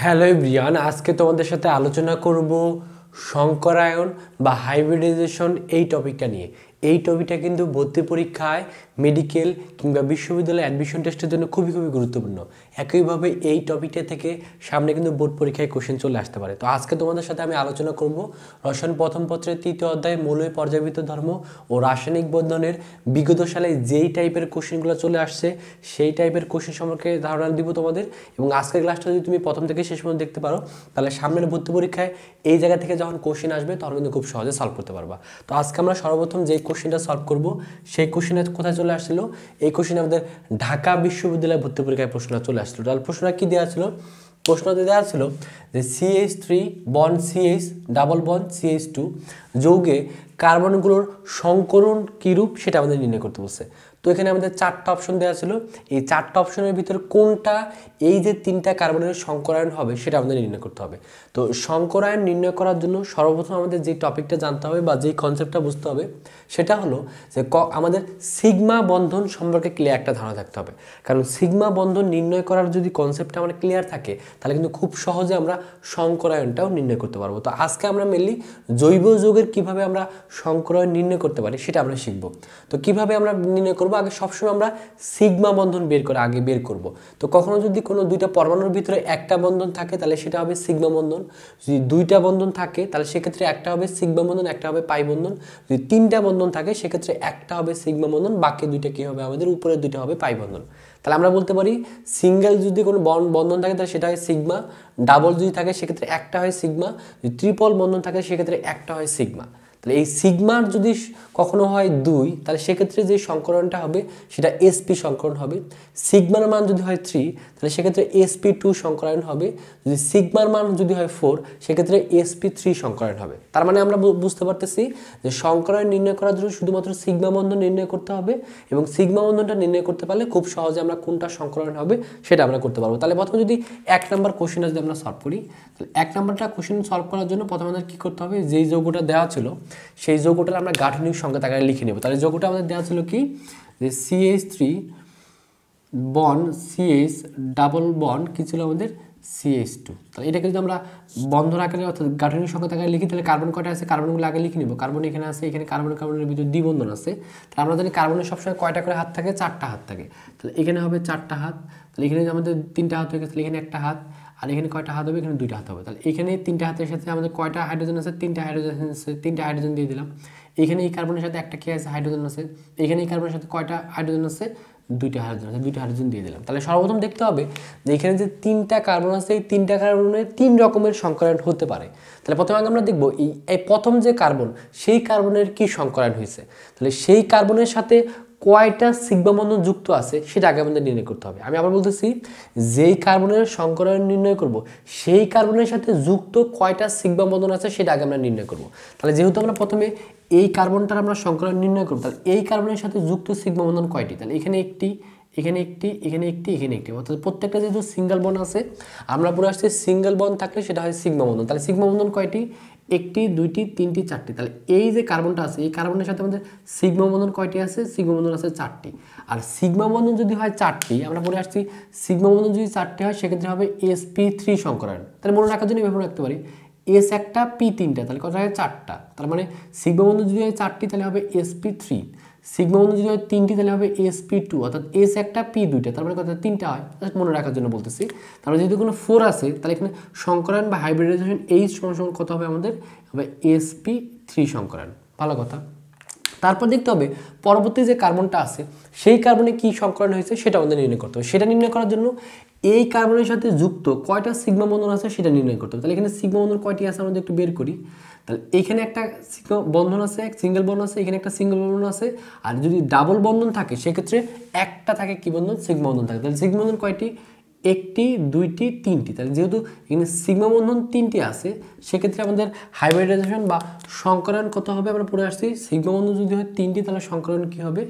Hello everyone, আজকে তোমাদের সাথে আলোচনা করব সংকরায়ন বা হাইব্রিডাইজেশন এই টপিকটা নিয়ে। এই টপিকটা কিন্তু ভর্তি পরীক্ষায়, মেডিকেল কিংবা বিশ্ববিদ্যালয়ে অ্যাডমিশন টেস্টের জন্য খুবই গুরুত্বপূর্ণ। একইভাবে এই টপিকটা থেকে সামনে কিন্তু বোর্ড পরীক্ষায় কোশ্চেন চলে আসতে পারে। তো আজকে তোমাদের সাথে আমি আলোচনা করব রসায়ন প্রথম পত্রের ৩য় অধ্যায় মৌলের পর্যাবৃত্ত ধর্ম ও রাসায়নিক বন্ধনের বিগত সালে যেই টাইপের কোশ্চেনগুলো চলে আসছে সেই টাইপের কোশ্চেন সম্পর্কে ধারণা দিব তোমাদের। এবং আজকের ক্লাসটা যদি তুমি প্রথম থেকে শেষ পর্যন্ত দেখতে পারো তাহলে সামনের ভর্তি পরীক্ষায় এই জায়গা থেকে যখন কোশ্চেন আসবে তখন কিন্তু খুব সহজে সলভ করতে পারবা। তো আজকে আমরা সর্বপ্রথম যে কোশ্চেনটা সলভ করব সেই কোশ্চেনে কোথায় চলে আসছিল, এই কোশ্চেনে আমাদের ঢাকা বিশ্ববিদ্যালয় ভর্তি পরীক্ষায় প্রশ্নটা চলে আসছিল। তাহলে প্রশ্নটা কি দেওয়া ছিল? প্রশ্নতে দেওয়া ছিল যে CH3 bond CH double bond CH2 যৌগে কার্বনগুলোর সংকরণ কী রূপ সেটা আমাদের নির্ণয় করতে বলছে। তো এখানে আমাদের 4টা অপশন দেওয়া ছিল। এই 4টা অপশনের ভিতরে কোনটা এই যে 3টা কার্বনের সংকরায়ন হবে সেটা আমাদের নির্ণয় করতে হবে। তো সংকরায়ন নির্ণয় করার জন্য সর্বপ্রথম আমাদের যে টপিকটা জানতে হবে বা যেই কনসেপ্টটা বুঝতে হবে সেটা হলো যে আমাদের সিগমা বন্ধন সম্পর্কে ক্লিয়ার একটা ধারণা থাকতে হবে। কারণ সিগমা বন্ধন নির্ণয় করার যদি কনসেপ্টটা আমার ক্লিয়ার থাকে তাহলে কিন্তু খুব সহজে আমরা সংকরায়নটাও নির্ণয় করতে পারবো। তো আজকে আমরা মেনলি জৈব যৌগের কিভাবে আমরা সংকরায়ন নির্ণয় করতে পারি সেটা আমরা শিখব। তো কিভাবে আমরা নির্ণয় করব, আগে সবসময় আমরা সিগমা বন্ধন বের করব। তো কখনো যদি কোনো দুইটা পরমাণুর ভিতরে একটা বন্ধন থাকে তাহলে সেটা হবে সিগমা বন্ধন। যদি দুইটা বন্ধন থাকে তাহলে সেক্ষেত্রে একটা হবে সিগমা বন্ধন, একটা হবে পাই বন্ধন। যদি 3টা বন্ধন থাকে সেক্ষেত্রে একটা হবে সিগমা বন্ধন, বাকি দুইটা কি হবে আমাদের উপরের দুইটা হবে পাই বন্ধন। তাহলে আমরা বলতে পারি সিঙ্গেল যদি কোনো বন্ধন থাকে তাহলে সেটা হয় সিগমা, ডাবল যদি থাকে সেক্ষেত্রে একটা হয় সিগমা, যদি ট্রিপল বন্ধন থাকে সেক্ষেত্রে একটা হয় সিগমা। তাহলে এই সিগমার যদি কখনো হয় 2 তাহলে সেক্ষেত্রে যে সংকরণটা হবে সেটা sp সংকরণ হবে। সিগমার মান যদি হয় 3 তাহলে সেক্ষেত্রে sp2 সংকরায়ন হবে। যদি সিগমার মান যদি হয় 4 সেক্ষেত্রে sp3 সংকরায়ন হবে। তার মানে আমরা বুঝতে পারতেছি যে সংকরায়ন নির্ণয় করার জন্য শুধুমাত্র সিগমা বন্ধন নির্ণয় করতে হবে, এবং সিগমা বন্ধনটা নির্ণয় করতে পারলে খুব সহজে আমরা কোনটা সংকরায়ন হবে সেটা আমরা করতে পারবো। তাহলে প্রথমে যদি 1 নম্বর কোশ্চেনটা যদি আমরা সলভ করি, তাহলে 1 নম্বরটা কোশ্চেন সলভ করার জন্য প্রথমে আমাদের কী করতে হবে, যেই যৌগটা দেওয়া ছিল সেই যৌগটার আমরা গাঠনিক সংকেত আকারে লিখে নেব। তাহলে যৌগটা আমাদের দেওয়া ছিল কি, যে CH3 bond CH double bond কি ছিল আমাদের CH2। তাহলে এটাকে যদি আমরা বন্ধন আকারে অর্থাৎ গাঠনিক সংকেত আকারে লিখি তাহলে কার্বন কয়টা আছে, কার্বনগুলো আগে লিখে নেব। কার্বন এখানে আছে, এখানে কার্বনের ভিতরে দ্বিবন্ধন আছে। তাহলে আমরা জানি কার্বনের সবসময় কয়টা করে হাত থাকে, 4টা হাত থাকে। তাহলে এখানে হবে 4টা হাত, তাহলে এখানে আমাদের 3টা হাত হয়ে গেছে, তাহলে এখানে একটা হাত, আর এখানে কয়টা হাত হবে, এখানে 2টা হাত হবে। তাহলে এখানে 3টা হাতের সাথে আমাদের কয়টা হাইড্রোজেন আছে, 3টা হাইড্রোজেন আছে, 3টা হাইড্রোজেন দিয়ে দিলাম। এখানে এই কার্বনের সাথে একটা কি আছে, হাইড্রোজেন আছে। এখানে এই কার্বনের সাথে কয়টা হাইড্রোজেন আছে, 2টা হাইড্রোজেন আছে, 2টা হাইড্রোজেন দিয়ে দিলাম। তাহলে সর্বপ্রথম দেখতে হবে যে এখানে যে 3টা কার্বন আছে এই 3টা কার্বনের 3 রকমের সংকরায়ন হতে পারে। তাহলে প্রথমে আমরা দেখব এই প্রথম যে কার্বন সেই কার্বনের কি সংকরায়ন হয়েছে। তাহলে সেই কার্বনের সাথে কয়টা সিগমা বন্ধন যুক্ত আছে সেটা আগে আমাদের নির্ণয় করতে হবে। আমি আবার বলতেছি, যেই কার্বনের সংকরায়ন নির্ণয় করব সেই কার্বনের সাথে যুক্ত কয়টা সিগমা বন্ধন আছে সেটা আগে আমরা নির্ণয় করব। তাহলে যেহেতু আমরা প্রথমে এই কার্বনটার আমরা সংকরায়ন নির্ণয় করব, তাহলে এই কার্বনের সাথে যুক্ত সিগমা বন্ধন কয়টি, তাহলে এখানে একটি, এখানে একটি, এখানে একটি, এখানে একটি, অর্থাৎ প্রত্যেকটা যেহেতু সিঙ্গেল বন্ড আছে আমরা পুরো আসছে সিঙ্গেল বন্ড থাকলে সেটা হয় সিগমা বন্ধন। তাহলে সিগমা বন্ধন কয়টি, একটি, দুইটি, তিনটি, চারটি। তাহলে এই যে কার্বনটা আছে এই কার্বনের সাথে আমাদের সিগমা বন্ধন কয়টি আছে, সিগমা বন্ধন আছে 4টি। আর সিগমা বন্ধন যদি হয় 4টি, আমরা পরে আসছি সিগমা বন্ধন যদি 4টি হয় সেক্ষেত্রে হবে sp3 সংকরায়ন। তাহলে মনে রাখার জন্য এভাবে রাখতে পারি s একটা p 3টা, তাহলে কত হয় 4টা। তার মানে সিগমা বন্ধন যদি হয় 4টি তাহলে হবে sp3, সিগমা বন্ধন যদি হয় 3টি তাহলে হবে sp2, অর্থাৎ s একটা p 2টা, তার মানে কত 3টা হয়। জাস্ট মনে রাখার জন্য বলতেছি। তার মানে যেহেতু কোনো 4 আছে তাহলে এখানে সংকরায়ন বা হাইব্রিডাইজেশন H সমান কত হবে আমাদের, হবে sp3 সংকরায়ন। ভালো কথা। তারপর দেখতে হবে পরবর্তী যে কার্বনটা আছে সেই কার্বনে কি সংকরায়ন হয়েছে সেটা আমাদের নির্ণয় করতে হবে। সেটা নির্ণয় করার জন্য এই কার্বনের সাথে যুক্ত কয়টা সিগমা বন্ধন আছে সেটা নির্ণয় করতে হবে। তাহলে এখানে সিগমা বন্ধন কয়টি আছে আমরা একটু বের করি। তাহলে এখানে একটা বন্ধন আছে, এক সিঙ্গেল বন্ধন আছে, এখানে একটা সিঙ্গেল বন্ধন আছে। আর যদি ডাবল বন্ধন থাকে সেক্ষেত্রে একটা থাকে কি বন্ধন, সিগমা বন্ধন থাকে। তাহলে সিগমা বন্ধন কয়টি, একটি, দুইটি, তিনটি। তাহলে যেহেতু এখানে সিগমা বন্ধন 3টি আছে সেক্ষেত্রে আমাদের হাইব্রিডাইজেশন বা সংকরায়ন কত হবে, আমরা পড়ে আসছি সিগমা বন্ধন যদি হয় 3টি তাহলে সংকরায়ন কি হবে,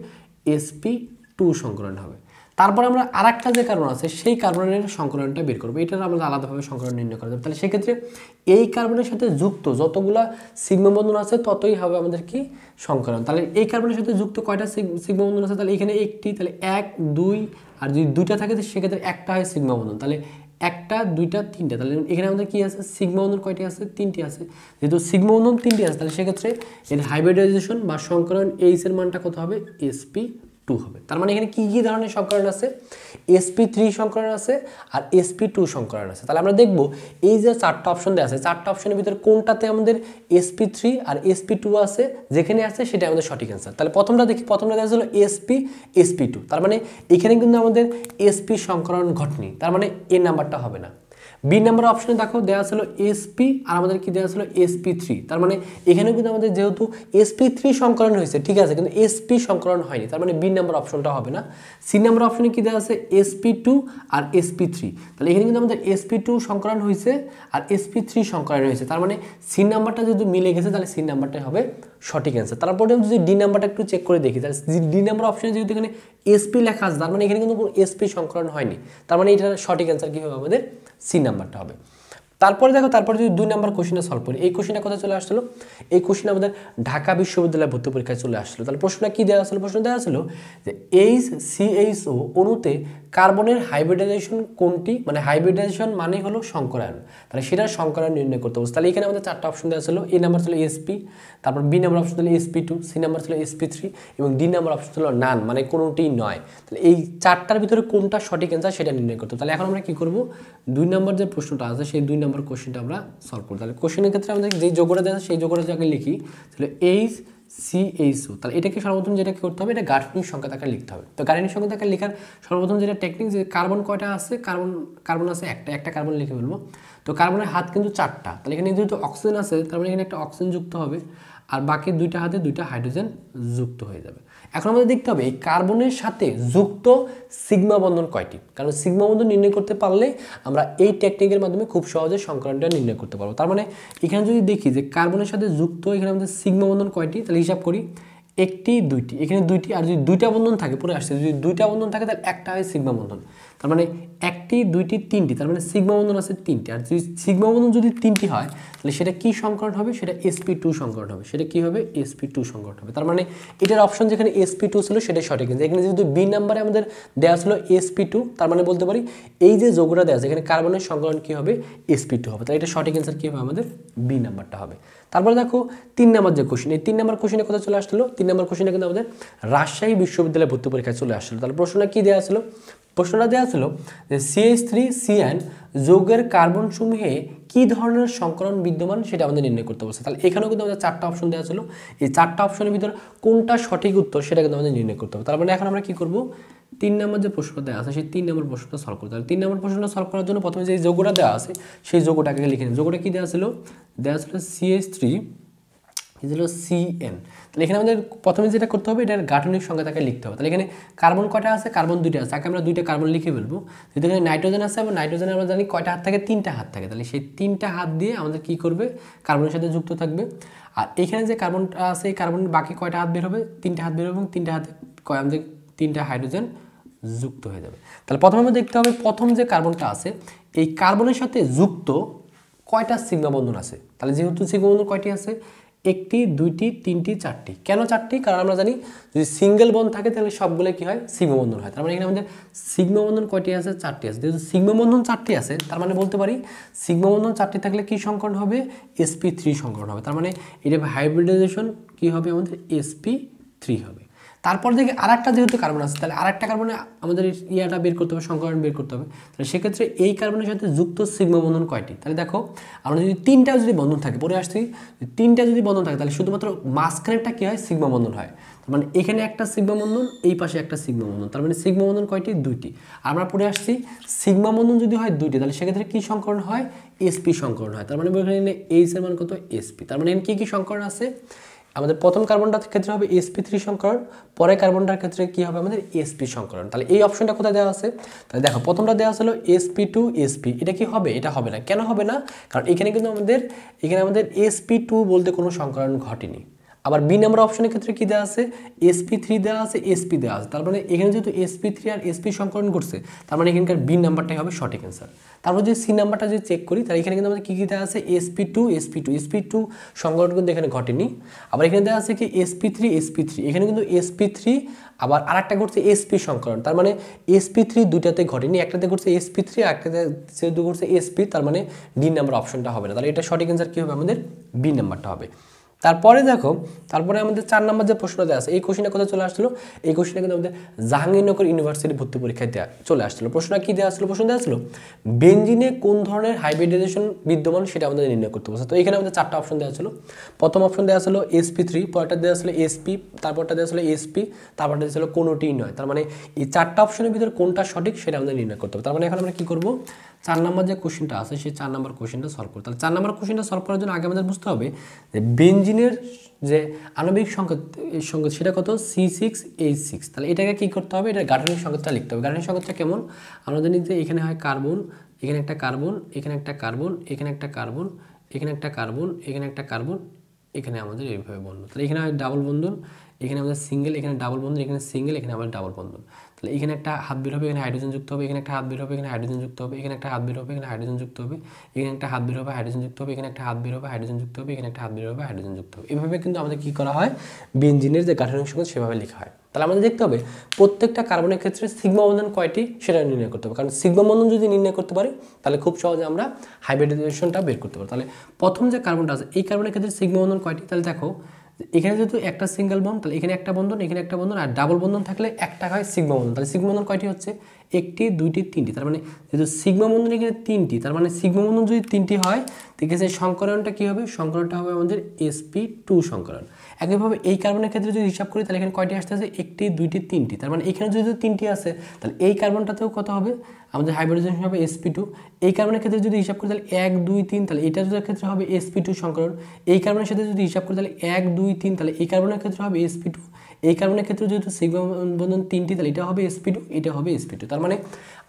sp2 সংকরায়ন হবে। তারপর আমরা আরেকটা যে কার্বন আছে সেই কার্বনের সংকরায়নটা বের করবো, এটার আমরা আলাদাভাবে সংকরায়ন নির্ণয় করা যাবে। তাহলে সেক্ষেত্রে এই কার্বনের সাথে যুক্ত যতগুলা সিগমা বন্ধন আছে ততই হবে আমাদের কি সংকরায়ন। তাহলে এই কার্বনের সাথে যুক্ত কয়টা সিগমা বন্ধন আছে, তাহলে এখানে একটি, তাহলে 1 2, আর যদি 2টা থাকে সেক্ষেত্রে একটা হয় সিগমা বন্ধন। তাহলে একটা দুইটা তিনটা, তাহলে এখানে আমাদের কি আছে সিগমা বন্ধন কয়টি আছে তিনটি আছে, যেহেতু সিগমা বন্ধন তিনটি আছে তাহলে সেক্ষেত্রে এর হাইব্রিডাইজেশন বা সংকরণ এইচ এর মানটা কত হবে sp2 হবে। তার মানে এখানে কি কি ধরনের সংকরণ আছে sp3 সংকরণ আছে আর sp2 সংকরণ আছে। তাহলে আমরা দেখব এই যে চারটা অপশন দেওয়া আছে চারটা অপশনের ভিতরে কোনটাতে আমাদের sp3 আর sp2 আছে, যেখানে আছে সেটা আমাদের সঠিক অ্যান্সার। তাহলে প্রথমটা দেখি, প্রথমটা দেওয়া হলো sp2, তার মানে এখানে কিন্তু আমাদের sp সংকরণ ঘটেনি, তার মানে এ নাম্বারটা হবে না। বি নাম্বার অপশনে দেখো দেওয়া ছিল sp আর আমাদের কি দেওয়া ছিল sp3, তার মানে এখানেও কিন্তু আমাদের যেহেতু sp3 সংকরণ হয়েছে ঠিক আছে, কিন্তু sp সংকরণ হয়নি, তার মানে বি নাম্বার অপশনটা হবে না। সি নাম্বার অপশনে কি দেওয়া আছে sp2 আর sp3, তাহলে এখানে কিন্তু আমাদের sp2 সংকরণ হয়েছে আর sp3 সংকরণ হয়েছে, তার মানে সি নাম্বারটা যেহেতু মিলে গেছে তাহলে সি নাম্বারটাই হবে সঠিক অ্যান্সার। তারপরে যদি ডি নাম্বারটা একটু চেক করে দেখি, তাহলে ডি নাম্বার অপশনে যেহেতু এখানে sp লেখা আছে তার মানে এখানে কিন্তু কোনো sp সংকরণ হয়নি, তার মানে এটার সঠিক অ্যান্সার কি হবে আমাদের সি নাম্বারটা হবে। তারপরে দেখো, তারপরে যদি 2 নাম্বার কোশ্চেনটা সলভ করি, এই কোশ্চেনটা কোথায় চলে আসলো, এই কোশ্চেন আমাদের ঢাকা বিশ্ববিদ্যালয় ভর্তি পরীক্ষায় চলে আসলো। তাহলে প্রশ্নটা কি দেওয়া আসলো, প্রশ্ন দেওয়া ছিল যে HCHO অণুতে কার্বনের হাইব্রিডাইজেশন কোনটি, মানে হাইব্রিডাইজেশন মানে হলো সংকরায়ন, তাহলে সেটার সংকরায়ন নির্ণয় করতে হবে। তাহলে এখানে আমাদের চারটা অপশন দেওয়া ছিল, এ নাম্বার ছিল sp, তারপর বি নাম্বার অপশন ছিল sp2, সি নাম্বার ছিল sp3 এবং ডি নাম্বার অপশন ছিল নান, মানে কোনোটিই নয়। তাহলে এই চারটার ভিতরে কোনটা সঠিক অ্যান্সার সেটা নির্ণয় করতে হবে। তাহলে এখন আমরা কি করব, 2 নাম্বার যে প্রশ্নটা আছে সেই 2 নাম্বার কোশ্চেনটা আমরা সলভ করব। তাহলে কোশ্চেনের ক্ষেত্রে আমাদের যেই যোগটা দেওয়া আছে সেই যোগটা আগে লিখি, তাহলে HCHO, তাহলে এটাকে সর্বপ্রথম যেটা করতে হবে এটা গাঠনিক সংখ্যা আকারে লিখতে হবে। তো গাঠনিক সংখ্যা আকারে লেখার সর্বপ্রথম যেটা টেকনিক, যে কার্বন কয়টা আছে, কার্বন আছে একটা কার্বন লিখে ফেলবো। তো কার্বনের হাত কিন্তু 4টা, তাহলে এখানে যেহেতু অক্সিজেন আছে তার মানে এখানে একটা অক্সিজেন যুক্ত হবে আর বাকি 2টা হাতে 2টা হাইড্রোজেন যুক্ত হয়ে যাবে। এখন আমাদের দেখতে হবে এই কার্বনের সাথে যুক্ত সিগমা বন্ধন কয়টি, কারণ সিগমা বন্ধন নির্ণয় করতে পারলে আমরা এই টেকনিকের মাধ্যমে খুব সহজে সংকরণটা নির্ণয় করতে পারবো। তার মানে এখানে যদি দেখি যে কার্বনের সাথে যুক্ত এখানে আমাদের সিগমা বন্ধন কয়টি, তাহলে হিসাব করি একটি দুইটি, এখানে দুইটি, আর যদি 2টা বন্ধন থাকে পরে আসছে, যদি 2টা বন্ধন থাকে তাহলে একটা হয় সিগমা বন্ধন, তার মানে একটি দুইটি তিনটি, তার মানে সিগমা বন্ধন আছে 3টি, আর যদি সিগমা বন্ধন যদি 3টি হয় তাহলে সেটা কি সংকরণ হবে, সেটা sp2 সংকরণ হবে, সেটা কি হবে sp2 সংকরণ হবে। তার মানে এটার অপশন যেখানে sp2 ছিল সেটাই সঠিক, কিন্তু এখানে যেহেতু বি নাম্বারে আমাদের দেওয়া ছিল sp2, তার মানে বলতে পারি এই যে যোগটা দেওয়া আছে এখানে কার্বনের সংকরণ কি হবে sp2 হবে, তাহলে এটা সঠিক অ্যান্সার কি হবে আমাদের বি নাম্বারটা হবে। তারপরে দেখো 3 নাম্বার যে কোশ্চেন, এই 3 নাম্বার কোশ্চেনে কোথায় চলে আসলো, 3 নাম্বার কোশ্চেনে কিন্তু আমাদের রাজশাহী বিশ্ববিদ্যালয়ে ভর্তি পরীক্ষায় চলে আসলো। তাহলে প্রশ্নটা কি দেওয়া ছিল, প্রশ্নটা দেওয়া ছিল যে CH3CN যৌগের কার্বন সমূহে কি ধরনের সংকরণ বিদ্যমান সেটা আমাদের নির্ণয় করতে বলছে। তাহলে এখানেও কিন্তু আমাদের 4টা অপশন দেওয়া ছিল, এই 4টা অপশনের ভিতর কোনটা সঠিক উত্তর সেটা কিন্তু আমাদের নির্ণয় করতে হবে। তার মানে এখন আমরা কি করব, 3 নাম্বার যে প্রশ্নটা দেওয়া আছে সেই 3 নাম্বার প্রশ্নটা সলভ করতে হবে। 3 নাম্বার প্রশ্নটা সলভ করার জন্য প্রথমে যে যোগটা দেওয়া আছে সেই যোগটাকে লিখে নিন। যোগটা কি দেওয়া ছিল, দেওয়া ছিল CH3 CN, তাহলে এখানে আমাদের প্রথমে যেটা করতে হবে এটার গাঠনিক সংখ্যা তাকে লিখতে হবে। তাহলে এখানে কার্বন কয়টা আছে, কার্বন 2টা আছে, তাকে আমরা 2টা কার্বন লিখে ফেলবো। যেহেতু এখানে নাইট্রোজেন আছে এবং নাইট্রোজেনে আমরা জানি কয়টা হাত থাকে, 3টা হাত থাকে, তাহলে সেই 3টা হাত দিয়ে আমাদের কি করবে কার্বনের সাথে যুক্ত থাকবে। আর এখানে যে কার্বনটা আছে এই কার্বনের বাকি কয়টা হাত বের হবে, 3টা হাত বের হবে এবং 3টা হাতে আমাদের 3টা হাইড্রোজেন যুক্ত হয়ে যাবে। তাহলে প্রথমে আমরা দেখতে হবে প্রথম যে কার্বনটা আছে এই কার্বনের সাথে যুক্ত কয়টা সিগমা বন্ধন আছে। তাহলে যেহেতু সিগমা বন্ধন কয়টি আছে, একটি দুইটি তিনটি চারটি। কেন চারটি, কারণ আমরা জানি যদি সিঙ্গেল বন্ধন থাকে তাহলে সবগুলো কি হয় সিগমা বন্ধন হয়। তার মানে এখানে আমাদের সিগমা বন্ধন কয়টি আছে, 4টি আছে। যেহেতু সিগমা বন্ধন 4টি আছে তার মানে বলতে পারি সিগমা বন্ধন 4টি থাকলে কি সংকরণ হবে, sp3 সংকরণ হবে। তার মানে এটা হাইব্রিডাইজেশন কি হবে আমাদের sp3 হবে। তারপর দেখি আরেকটা যেহেতু কার্বন আছে তাহলে আরেকটা কার্বনে আমাদের ইয়াটা বের করতে হবে, সংকরণ বের করতে হবে। তাহলে সেক্ষেত্রে এই কার্বনের সাথে যুক্ত সিগমা বন্ধন কয়টি, তাহলে দেখো আমরা যদি 3টা যদি বন্ধন থাকে পরে আসছি, 3টা যদি বন্ধন থাকে তাহলে শুধুমাত্র মাঝখানেরটা কি হয় সিগমা বন্ধন হয়। তার মানে এখানে একটা সিগমা বন্ধন, এই পাশে একটা সিগমা বন্ধন, তার মানে সিগমা বন্ধন কয়টি, 2টি। আমরা পরে আসছি সিগমা বন্ধন যদি হয় 2টি তাহলে সেক্ষেত্রে কি সংকরণ হয়, sp সংকরণ হয়। তার মানে এখানে H এর মান কত, sp। তার মানে এখানে কি সংকরণ আছে, আমাদের প্রথম কার্বনটার ক্ষেত্রে হবে sp3 সংকরণ, পরে কার্বনটার ক্ষেত্রে কি হবে আমাদের sp সংকরণ। তাহলে এই অপশনটা কোথায় দেওয়া আছে, তাহলে দেখো প্রথমটা দেওয়া ছিল sp2 sp, এটা কি হবে, এটা হবে না। কেন হবে না, কারণ এখানে কিন্তু আমাদের sp2 বলতে কোনো সংকরণ ঘটেনি। আবার বি নাম্বার অপশনের ক্ষেত্রে কি দেওয়া আছে sp3 দেওয়া আছে sp দেওয়া আছে, তার মানে এখানে যেহেতু sp3 আর sp সংকলন করছে তার মানে এখানকার বি নাম্বারটাই হবে সঠিক অ্যান্সার। তারপর যদি সি নাম্বারটা যদি চেক করি তাহলে এখানে কিন্তু আমাদের কী কী দেওয়া আছে sp2 সংকলন কিন্তু এখানে ঘটেনি। আবার এখানে দেওয়া আছে কি sp3 এখানে কিন্তু sp3 আবার আরেকটা ঘটছে sp সংকলন, তার মানে sp3 দুইটাতে ঘটেনি, একটাতে ঘটছে sp3 আর একটাতে যেহেতু ঘটছে sp, তার মানে ডি নাম্বার অপশনটা হবে না, তাহলে এটা সঠিক অ্যান্সার কী হবে আমাদের বি নাম্বারটা হবে। তারপরে দেখো তারপরে আমাদের 4 নম্বর যে প্রশ্নটা আছে এই কোশ্চেনটা কোথায় চলে আসলো, এই কোশ্চেনটা কিন্তু আমাদের জাহাঙ্গীরনগর ইউনিভার্সিটি ভর্তি পরীক্ষায় চলে আসছিল। প্রশ্নটা কি দেওয়া আসলো, প্রশ্ন দেওয়া আসলো বেনজিনে কোন ধরনের হাইব্রিডাইজেশন বিদ্যমান সেটা আমাদের নির্ণয় করতে বলছে। তো এখানে আমাদের 4টা অপশন দেওয়া ছিল। প্রথম অপশন দেওয়া ছিল sp3, পরেরটা দেওয়া ছিল sp, তারপরটা দেওয়া ছিল sp, তারপরটা দেওয়া ছিল কোনোটিই নয়। তার মানে এই 4টা অপশনের ভিতরে কোনটা সঠিক সেটা আমাদের নির্ণয় করতে হবে। তার মানে এখন আমরা কি করব 4 নম্বর যে কোশ্চেনটা আছে সেই 4 নম্বর কোশ্চেনটা সলভ করতে হবে। তাহলে 4 নম্বর কোশ্চেনটা সলভ করার জন্য আগে আমাদের বুঝতে হবে যে বেনজিনের যে আণবিক সংকেত সেটা কত C6H6। তাহলে এটাকে কি করতে হবে, এটা গাঠনিক সংকেতটা লিখতে হবে। গাঠনিক সংকেতটা কেমন, আমরা জানি যে এখানে হয় কার্বন, এখানে একটা কার্বন, এখানে একটা কার্বন, এখানে একটা কার্বন, এখানে একটা কার্বন, এখানে একটা কার্বন, এখানে আমাদের এইভাবে বন্ধন। তাহলে এখানে হয় ডাবল বন্ধন, এখানে আমাদের সিঙ্গেল, এখানে ডাবল বন্ধন, এখানে সিঙ্গেল, এখানে আবার ডাবল বন্ধন। তাহলে এখানে একটা হাত বের হবে, এখানে হাইড্রোজেন যুক্ত হবে, এখানে একটা হাত বের হবে, এখানে হাইড্রোজেন যুক্ত হবে, এখানে একটা হাত বের হবে, এখানে হাইড্রোজেন যুক্ত হবে, এখানে একটা হাত বের হবে, হাইড্রোজেন যুক্ত হবে, এখানে একটা হাত বের হবে, হাইড্রোজেন যুক্ত হবে, এখানে একটা হাত বের হবে, হাইড্রোজেন যুক্ত হবে। এভাবে কিন্তু আমাদের কি করা হয় বেনজিনের যে গাঠনিক সংকেত সেভাবে লেখা হয়। তাহলে আমাদের দেখতে হবে প্রত্যেকটা কার্বনের ক্ষেত্রে সিগমা বন্ধন কয়টি সেটা নির্ণয় করতে হবে, কারণ সিগমা বন্ধন যদি নির্ণয় করতে পারি তাহলে খুব সহজে আমরা হাইব্রিডাইজেশনটা বের করতে পারি। তাহলে প্রথম যে কার্বনটা আছে এই কার্বনের ক্ষেত্রে সিগমা বন্ধন কয়টি, তাহলে দেখো এখানে যেহেতু একটা সিঙ্গেল বন্ড তাহলে এখানে একটা বন্ধন, এখানে একটা বন্ধন, আর ডাবল বন্ধন থাকলে একটা হয় সিগমা বন্ধন। তাহলে সিগমা বন্ধন কয়টি হচ্ছে একটি, দুইটি, তিনটি। তার মানে যেহেতু সিগমা বন্ধন এখানে তিনটি, তার মানে সিগমা বন্ধন যদি তিনটি হয় ঠিক আছে সংকরণটা কী হবে, সংকরণটা হবে আমাদের sp2 সংকরণ। একইভাবে এই কার্বনের ক্ষেত্রে যদি হিসাব করি তাহলে এখানে কয়টি আসতে আছে একটি, দুইটি, তিনটি। তার মানে এখানে যদি তিনটি আছে তাহলে এই কার্বনটাতেও কত হবে আমাদের হাইব্রিডাইজেশন হবে sp2। এই কার্বনের ক্ষেত্রে যদি হিসাব করি তাহলে 1, 2, 3, তাহলে এটার ক্ষেত্রে হবে sp2 সংকরণ। এই কার্বনের সাথে যদি হিসাব করি তাহলে 1, 2, 3, তাহলে এই কার্বনের ক্ষেত্রে হবে sp2। এই কার্বনের ক্ষেত্রে যেহেতু সিগমা বন্ধন তিনটি তাহলে এটা হবে sp2, এটা হবে sp2। তার মানে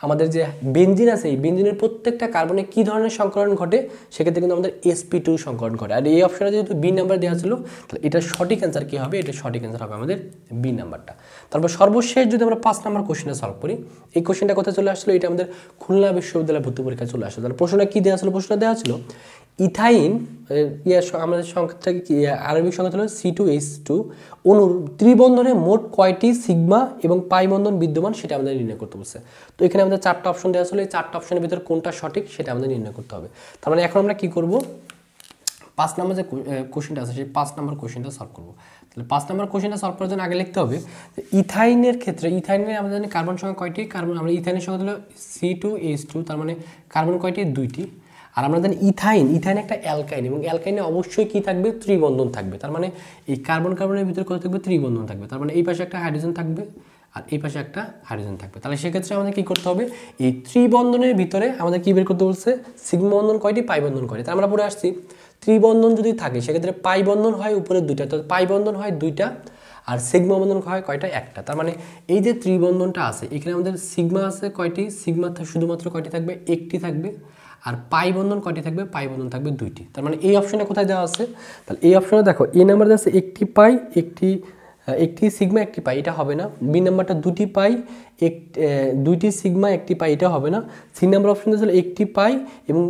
আমাদের যে বেনজিন আছে এই বেনজিনের প্রত্যেকটা কার্বনে কী ধরনের সংকরণ ঘটে সেক্ষেত্রে কিন্তু আমাদের sp2 সংকরণ ঘটে। আর এই অপশনে যেহেতু বি নাম্বার দেওয়া ছিল তাহলে এটার সঠিক অ্যান্সার কী হবে, এটা সঠিক অ্যান্সার হবে আমাদের বি নাম্বারটা। তারপর সর্বশেষ যদি আমরা 5 নম্বর কোশ্চেনটা সলভ করি, এই কোশ্চেনটা কোথায় চলে আসলো, এটা আমাদের খুলনা বিশ্ববিদ্যালয় ভর্তি পরীক্ষায় চলে আসলো। তাহলে প্রশ্নটা কী দেওয়া ছিল, প্রশ্নটা দেওয়া ছিল ইথাইন আমাদের সংকেতটা কি আণবিক সংকেত হলো C2H2 অণুর ত্রিবন্ধনে মোট কয়টি সিগমা এবং পাই বন্ধন বিদ্যমান সেটা আমাদের নির্ণয় করতে বলছে। তো এখানে আমাদের 4টা অপশন দেওয়া ছিল, এই 4টা অপশনের ভিতরে কোনটা সঠিক সেটা আমাদের নির্ণয় করতে হবে। তার মানে এখন আমরা কি করব 5 নম্বর যে কোশ্চেনটা আছে সেই 5 নম্বর কোশ্চেনটা সলভ করব। তাহলে 5 নম্বর কোশ্চেনটা সলভ করার জন্য আগে লিখতে হবে যে ইথাইনের ক্ষেত্রে ইথাইনের আমরা জানি কার্বন সংখ্যা কয়টি, কার্বন আমরা ইথাইনের সংখ্যা হলো C2H2, তার মানে কার্বন কয়টি দুইটি। আর আমরা জানি ইথাইন একটা অ্যালকাইন এবং অ্যালকাইনে অবশ্যই কি থাকবে ত্রিবন্ধন থাকবে। তার মানে এই কার্বনের ভিতরে কত থাকবে ত্রিবন্ধন থাকবে। তার মানে এই পাশে একটা হাইড্রোজেন থাকবে আর এই পাশে একটা হাইড্রোজেন থাকবে। তাহলে সেক্ষেত্রে আমাদের কি করতে হবে এই ত্রিবন্ধনের ভিতরে আমাদের কি বের করতে বলছে সিগমা বন্ধন কয়টি, পাই বন্ধন কয়টি। তার আমরা পরে আসছি ত্রিবন্ধন যদি থাকে সেক্ষেত্রে পাই বন্ধন হয় উপরে দুইটা, তো পাই বন্ধন হয় দুইটা আর সিগমা বন্ধন হয় কয়টা একটা। তার মানে এই যে ত্রিবন্ধনটা আছে এখানে আমাদের সিগমা আছে কয়টি, সিগমা শুধুমাত্র কয়টি থাকবে একটি থাকবে, আর পাই বন্ধন কয়টি থাকবে, পাই বন্ধন থাকবে দুইটি। তার মানে এই অপশনে কোথায় দেওয়া আছে, তাহলে এই অপশনে দেখো এ নাম্বার দেওয়া আছে একটি পাই একটি সিগমা একটি পাই, এটা হবে না। বি নাম্বারটা দুটি পাই দুইটি সিগমা একটি পাই, এটা হবে না। সি নাম্বার অপশন ছিল একটি পাই এবং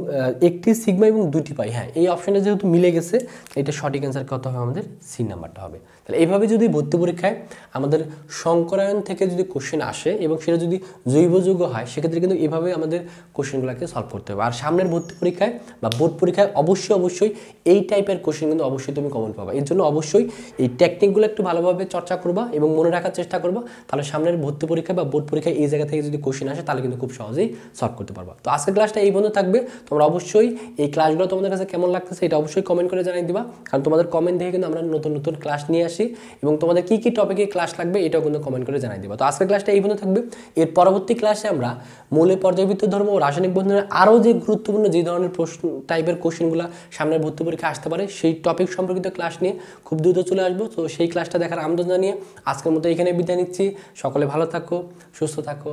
একটি সিগমা এবং দুটি পাই, হ্যাঁ এই অপশনটা যেহেতু মিলে গেছে এটা সঠিক অ্যান্সার কত হবে আমাদের সি নাম্বারটা হবে। তাহলে এইভাবে যদি ভর্তি পরীক্ষায় আমাদের সংকরায়ন থেকে যদি কোশ্চেন আসে এবং সেটা যদি জৈব যৌগ হয় সেক্ষেত্রে কিন্তু এভাবে আমাদের কোশ্চেনগুলোকে সলভ করতে হবে। আর সামনের ভর্তি পরীক্ষায় বা বোর্ড পরীক্ষায় অবশ্যই এই টাইপের কোশ্চেন কিন্তু অবশ্যই তুমি কমন পাবা। এর জন্য অবশ্যই এই টেকনিকগুলো একটু ভালোভাবে চর্চা করবা এবং মনে রাখার চেষ্টা করবা, তাহলে সামনের ভর্তি পরীক্ষা বা বোর্ড পরীক্ষায় এই জায়গা থেকে যদি কোশ্চেন আসে তাহলে কিন্তু খুব সহজেই সলভ করতে পারবা। তো আজকের ক্লাসটা এই পর্যন্ত থাকবে। তোমরা অবশ্যই এই ক্লাসগুলো তোমাদের কাছে কেমন লাগতেছে এটা অবশ্যই কমেন্ট করে জানিয়ে দিবা, কারণ তোমাদের কমেন্ট দেখে কিন্তু আমরা নতুন নতুন ক্লাস নিয়ে আসি এবং তোমাদের কী কী টপিকে ক্লাস লাগবে এটাও কিন্তু কমেন্ট করে জানিয়ে দিবা। তো আজকের ক্লাসটা এই পর্যন্ত থাকবে। এর পরবর্তী ক্লাসে আমরা মৌলের পর্যায়বৃত্ত ধর্ম ও রাসায়নিক বন্ধনের আরও যে গুরুত্বপূর্ণ যে ধরনের প্রশ্ন টাইপের কোশ্চেনগুলো সামনের ভর্তি পরীক্ষা আসতে পারে সেই টপিক সম্পর্কিত ক্লাস নিয়ে খুব দ্রুত চলে আসবো। তো সেই ক্লাসটা দেখার আমন্ত্রণ জানিয়ে আজকের মতো এখানে বিদায় নিচ্ছি। সকলে ভালো থাকো, সুস্থ থাকো,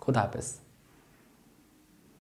খুদা হাফেজ।